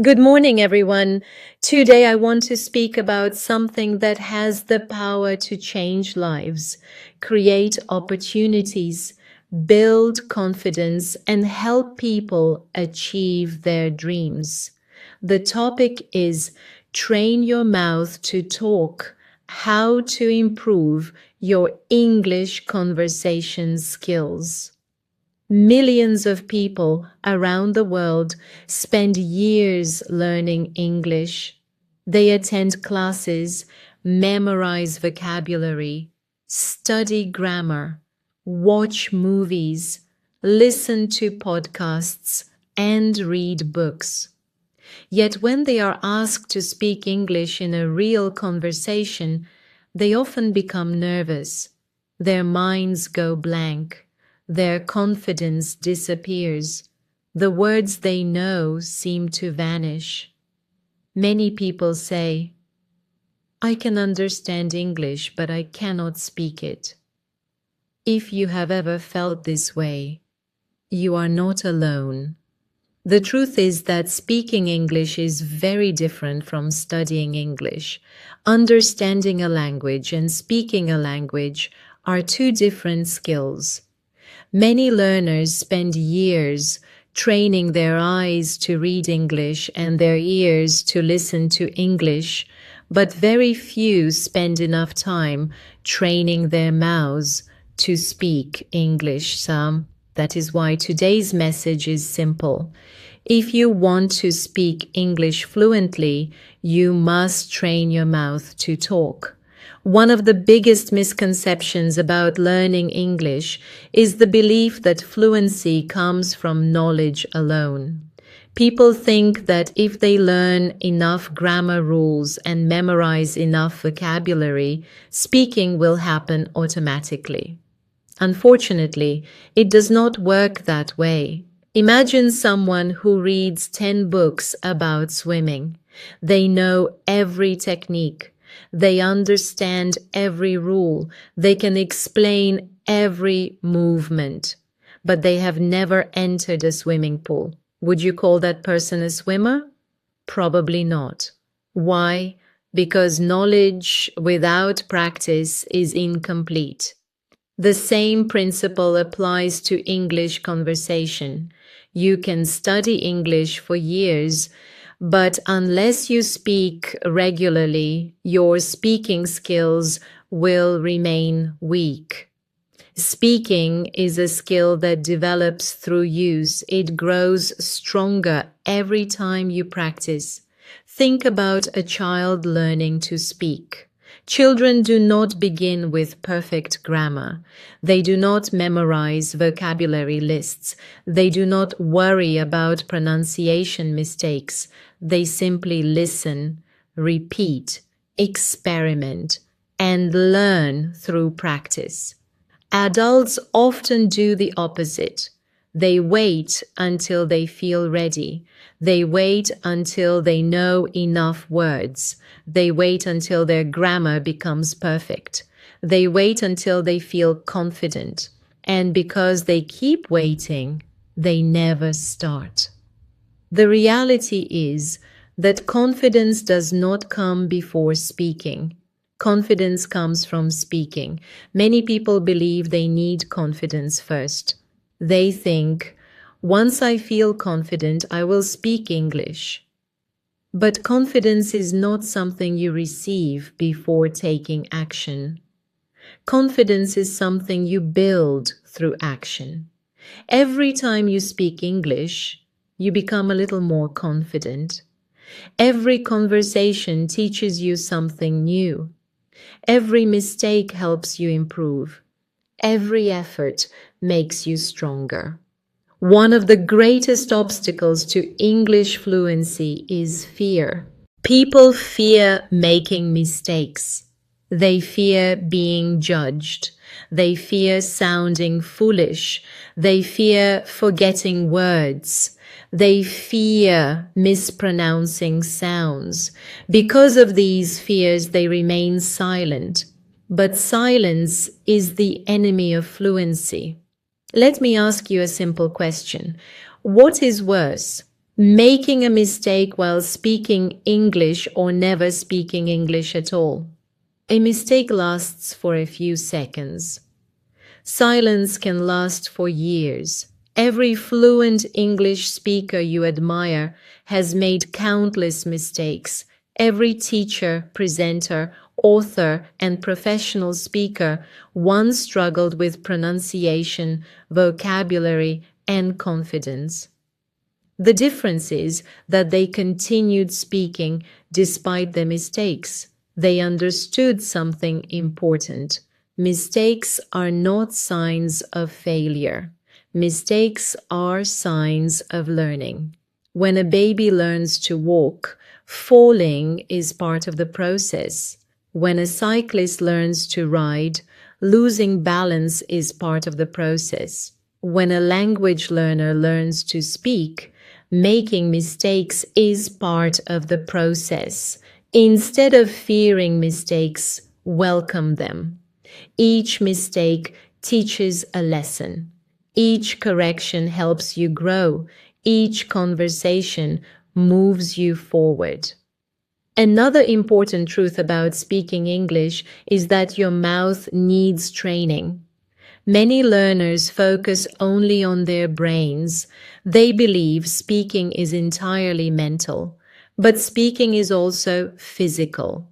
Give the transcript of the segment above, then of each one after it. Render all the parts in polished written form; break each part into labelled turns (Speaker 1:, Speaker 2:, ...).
Speaker 1: Good morning, everyone. Today I want to speak about something that has the power to change lives, create opportunities, build confidence, and help people achieve their dreams. The topic is Train Your Mouth to Talk, How to Improve Your English Conversation Skills. Millions of people around the world spend years learning English. They attend classes, memorize vocabulary, study grammar, watch movies, listen to podcasts, and read books. Yet when they are asked to speak English in a real conversation, they often become nervous. Their minds go blank. Their confidence disappears. The words they know seem to vanish. Many people say, "I can understand English, but I cannot speak it." If you have ever felt this way, you are not alone. The truth is that speaking English is very different from studying English. Understanding a language and speaking a language are two different skills. Many learners spend years training their eyes to read English and their ears to listen to English, but very few spend enough time training their mouths to speak English. That is why today's message is simple. If you want to speak English fluently, you must train your mouth to talk. One of the biggest misconceptions about learning English is the belief that fluency comes from knowledge alone. People think that if they learn enough grammar rules and memorize enough vocabulary, speaking will happen automatically. Unfortunately, it does not work that way. Imagine someone who reads 10 books about swimming. They know every technique. They understand every rule. They can explain every movement, but they have never entered a swimming pool. Would you call that person a swimmer? Probably not. Why? Because knowledge without practice is incomplete. The same principle applies to English conversation. You can study English for years, but unless you speak regularly, your speaking skills will remain weak. Speaking is a skill that develops through use. It grows stronger every time you practice. Think about a child learning to speak. Children do not begin with perfect grammar. They do not memorize vocabulary lists. They do not worry about pronunciation mistakes. They simply listen, repeat, experiment, and learn through practice. Adults often do the opposite. They wait until they feel ready. They wait until they know enough words. They wait until their grammar becomes perfect. They wait until they feel confident. And because they keep waiting, they never start. The reality is that confidence does not come before speaking. Confidence comes from speaking. Many people believe they need confidence first. They think, once I feel confident, I will speak English. But confidence is not something you receive before taking action. Confidence is something you build through action. Every time you speak English, you become a little more confident. Every conversation teaches you something new. Every mistake helps you improve. Every effort makes you stronger. One of the greatest obstacles to English fluency is fear. People fear making mistakes. They fear being judged. They fear sounding foolish. They fear forgetting words. They fear mispronouncing sounds. Because of these fears, they remain silent. But silence is the enemy of fluency. Let me ask you a simple question. What is worse, Making a mistake while speaking English or never speaking English at all. A mistake lasts for a few seconds. Silence can last for years. Every fluent English speaker you admire has made countless mistakes. Every teacher, presenter, author, and professional speaker once struggled with pronunciation, vocabulary, and confidence. The difference is that they continued speaking despite their mistakes. They understood something important. Mistakes are not signs of failure. Mistakes are signs of learning. When a baby learns to walk, falling is part of the process. When a cyclist learns to ride, losing balance is part of the process. When a language learner learns to speak, making mistakes is part of the process. Instead of fearing mistakes, welcome them. Each mistake teaches a lesson. Each correction helps you grow. Each conversation moves you forward. Another important truth about speaking English is that your mouth needs training. Many learners focus only on their brains. They believe speaking is entirely mental, but speaking is also physical.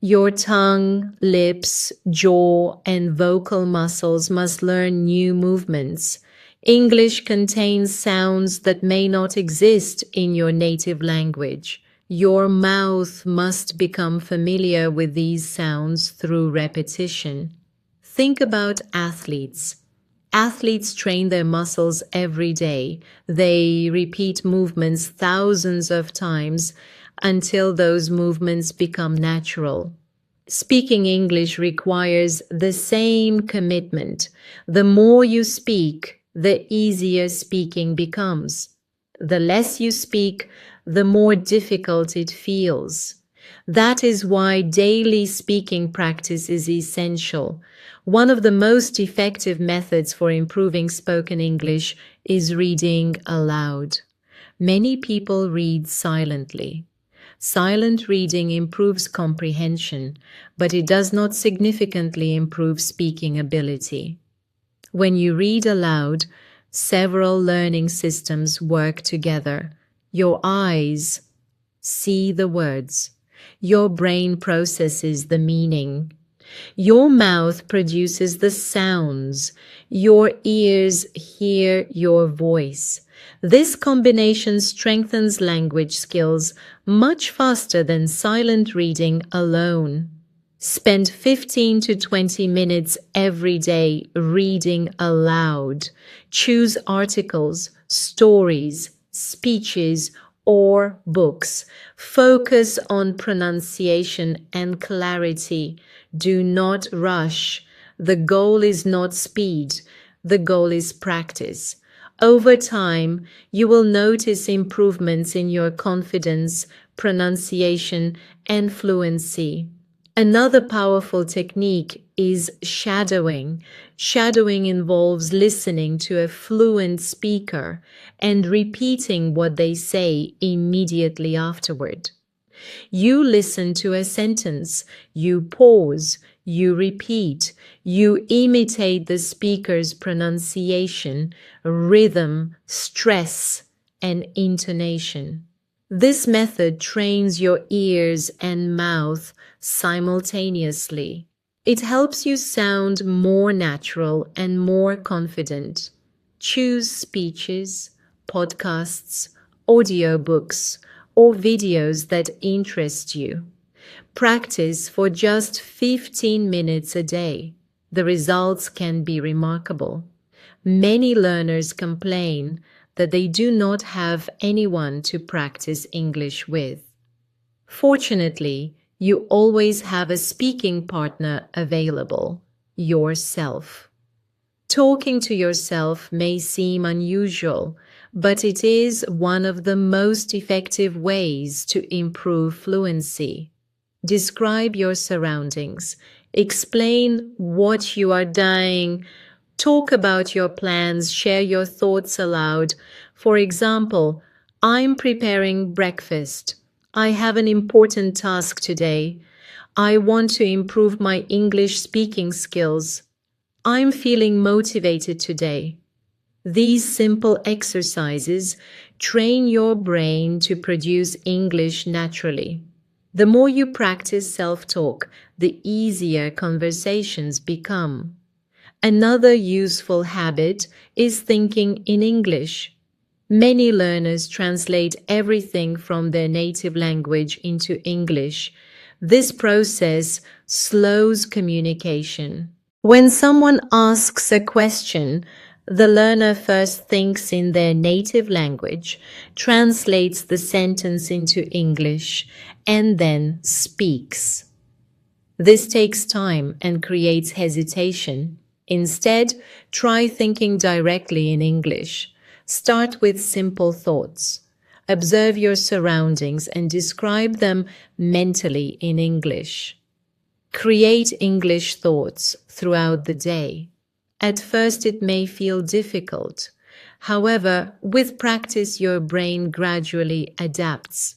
Speaker 1: Your tongue, lips, jaw, and vocal muscles must learn new movements. English contains sounds that may not exist in your native language. Your mouth must become familiar with these sounds through repetition. Think about athletes. Athletes train their muscles every day. They repeat movements thousands of times until those movements become natural. Speaking English requires the same commitment. The more you speak, the easier speaking becomes. The less you speak, the more difficult it feels. That is why daily speaking practice is essential. One of the most effective methods for improving spoken English is reading aloud. Many people read silently. Silent reading improves comprehension, but it does not significantly improve speaking ability. When you read aloud, several learning systems work together. Your eyes see the words. Your brain processes the meaning. Your mouth produces the sounds. Your ears hear your voice. This combination strengthens language skills much faster than silent reading alone. Spend 15 to 20 minutes every day reading aloud. Choose articles, stories, speeches, or books. Focus on pronunciation and clarity. Do not rush. The goal is not speed. The goal is practice. Over time, you will notice improvements in your confidence, pronunciation, and fluency. Another powerful technique is shadowing. Shadowing involves listening to a fluent speaker and repeating what they say immediately afterward. You listen to a sentence, you pause, you repeat, you imitate the speaker's pronunciation, rhythm, stress, and intonation. This method trains your ears and mouth simultaneously. It helps you sound more natural and more confident. Choose speeches, podcasts, audiobooks, or videos that interest you. Practice for just 15 minutes a day. The results can be remarkable. Many learners complain that they do not have anyone to practice English with. Fortunately, you always have a speaking partner available, yourself. Talking to yourself may seem unusual, but it is one of the most effective ways to improve fluency. Describe your surroundings. Explain what you are doing. Talk about your plans. Share your thoughts aloud. For example, I'm preparing breakfast. I have an important task today. I want to improve my English speaking skills. I'm feeling motivated today. These simple exercises train your brain to produce English naturally. The more you practice self-talk, the easier conversations become. Another useful habit is thinking in English. Many learners translate everything from their native language into English. This process slows communication. When someone asks a question, the learner first thinks in their native language, translates the sentence into English, and then speaks. This takes time and creates hesitation. Instead, try thinking directly in English. Start with simple thoughts. Observe your surroundings and describe them mentally in English. Create English thoughts throughout the day. At first, it may feel difficult. However, with practice, your brain gradually adapts.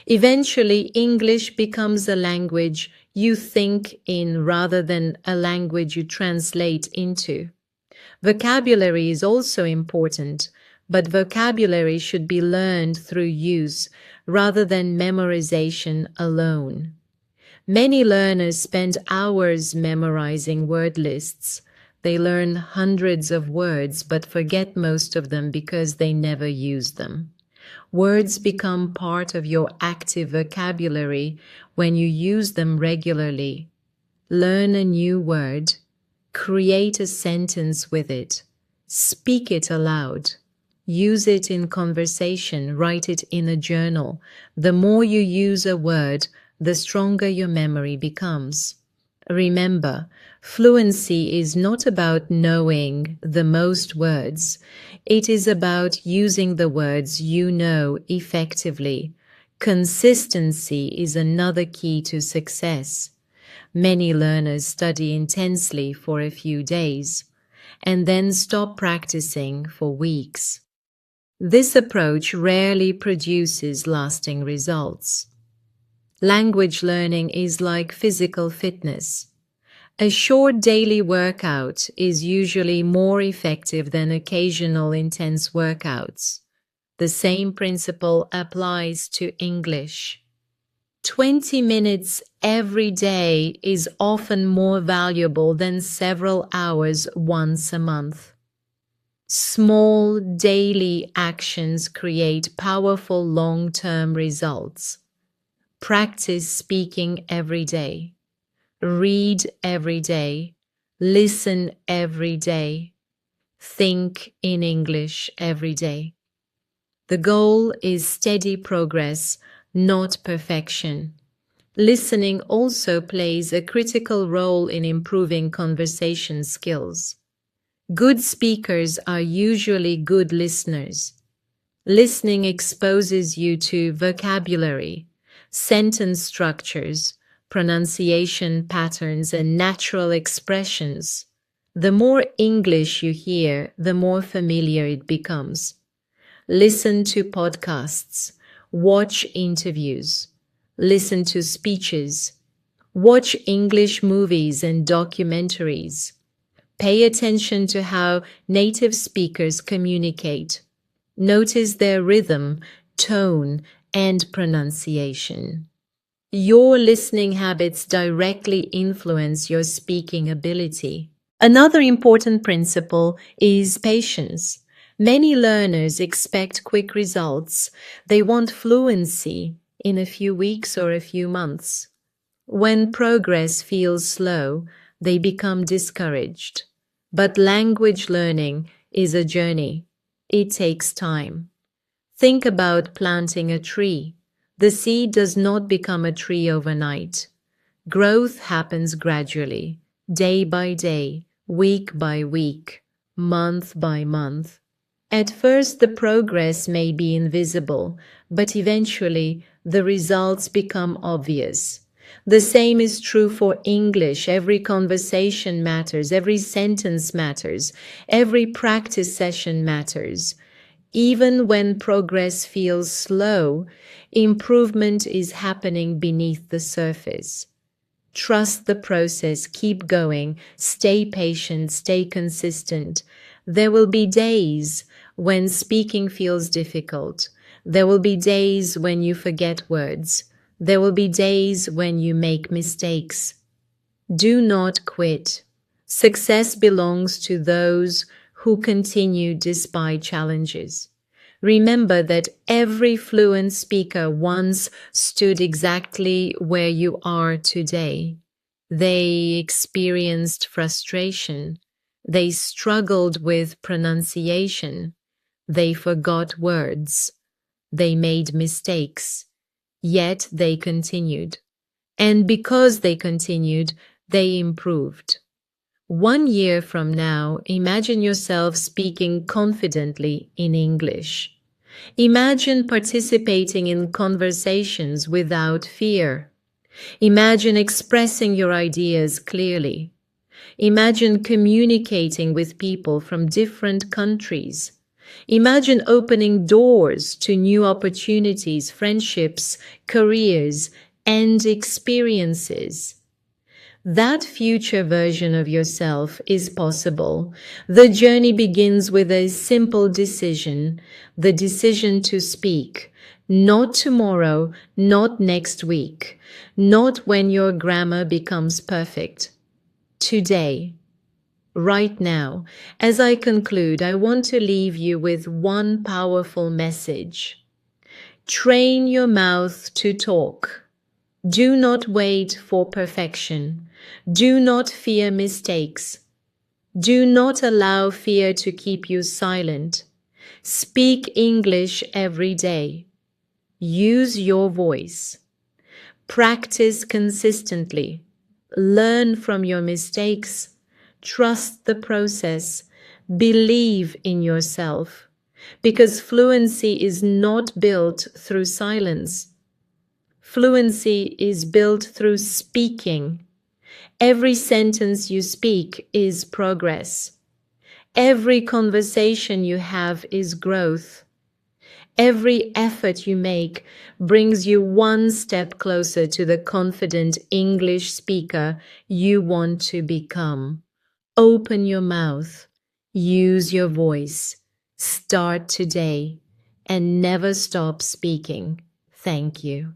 Speaker 1: Eventually, English becomes a language you think in rather than a language you translate into. Vocabulary is also important, but vocabulary should be learned through use rather than memorization alone. Many learners spend hours memorizing word lists. They learn hundreds of words but forget most of them because they never use them. Words become part of your active vocabulary when you use them regularly. Learn a new word. Create a sentence with it. Speak it aloud. Use it in conversation. Write it in a journal. The more you use a word, the stronger your memory becomes. Remember, fluency is not about knowing the most words. It is about using the words you know effectively. Consistency is another key to success. Many learners study intensely for a few days and then stop practicing for weeks. This approach rarely produces lasting results. Language learning is like physical fitness. A short daily workout is usually more effective than occasional intense workouts. The same principle applies to English. 20 minutes every day is often more valuable than several hours once a month. Small daily actions create powerful long-term results. Practice speaking every day. Read every day. Listen every day. Think in English every day. The goal is steady progress, not perfection. Listening also plays a critical role in improving conversation skills. Good speakers are usually good listeners. Listening exposes you to vocabulary, sentence structures, pronunciation patterns, and natural expressions. The more English you hear, the more familiar it becomes. Listen to podcasts, watch interviews, listen to speeches, watch English movies and documentaries. Pay attention to how native speakers communicate. Notice their rhythm, tone, and pronunciation. Your listening habits directly influence your speaking ability. Another important principle is patience. Many learners expect quick results. They want fluency in a few weeks or a few months. When progress feels slow, they become discouraged. But language learning is a journey. It takes time. Think about planting a tree. The seed does not become a tree overnight. Growth happens gradually, day by day, week by week, month by month. At first, the progress may be invisible, but eventually the results become obvious. The same is true for English. Every conversation matters, every sentence matters, every practice session matters. Even when progress feels slow, improvement is happening beneath the surface. Trust the process, keep going, stay patient, stay consistent. There will be days when speaking feels difficult. There will be days when you forget words. There will be days when you make mistakes. Do not quit. Success belongs to those who continue despite challenges. Remember that every fluent speaker once stood exactly where you are today. They experienced frustration. They struggled with pronunciation. They forgot words. They made mistakes. Yet they continued. And because they continued, they improved. 1 year from now, imagine yourself speaking confidently in English. Imagine participating in conversations without fear. Imagine expressing your ideas clearly. Imagine communicating with people from different countries. Imagine opening doors to new opportunities, friendships, careers, and experiences. That future version of yourself is possible. The journey begins with a simple decision, the decision to speak. Not tomorrow, not next week, not when your grammar becomes perfect. Today, right now. As I conclude, I want to leave you with one powerful message. Train your mouth to talk. Do not wait for perfection. Do not fear mistakes. Do not allow fear to keep you silent. Speak English every day. Use your voice. Practice consistently. Learn from your mistakes. Trust the process. Believe in yourself. Because fluency is not built through silence. Fluency is built through speaking. Every sentence you speak is progress. Every conversation you have is growth. Every effort you make brings you one step closer to the confident English speaker you want to become. Open your mouth. Use your voice. Start today and never stop speaking. Thank you.